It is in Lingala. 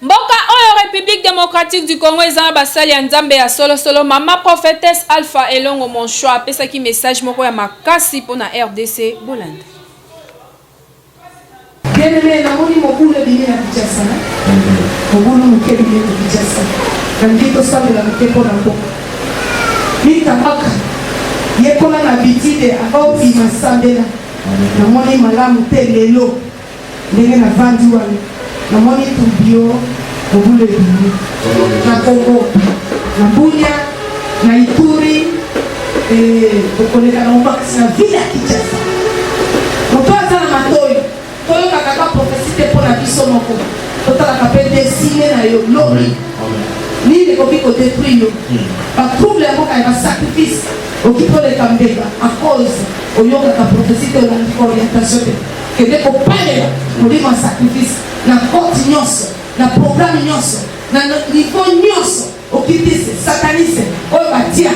Mboka oyo République démocratique du Congo ezana basali ya nzambe ya solo solo mama prophétesse Alpha Elongo mon choix apesa ki message moko ya makasi pona RDC Bolanda. Bien-aimé na moni mokulu bimi na Kinshasa. Mokulu mokelu bimi na Kinshasa. Ngito sabe la mkepo na mboka. Mitamaka yekola na bitide akao bima sambela. Na moni malamu te lelo. Ndenge na vandi wana. Na moni tubio mokulu bimi. Na Kongo. Na Bunia, na Ituri okoleka na mbakisi na vile ya Kinshasa. Motoza na matoi. Toyo kakaka prophétie pour la biso moko. Totala kapé dessiné na yo lori. Ni le kopi ko détruire yo. Ba trouble ya boka ya sacrifice. Okipo le kambeka à cause oyoka ka prophétie de l'orientation que de ko palela molimo sacrifice na côte nyonso, na programme nyonso, na niveau nyonso okitise satanise oyo batia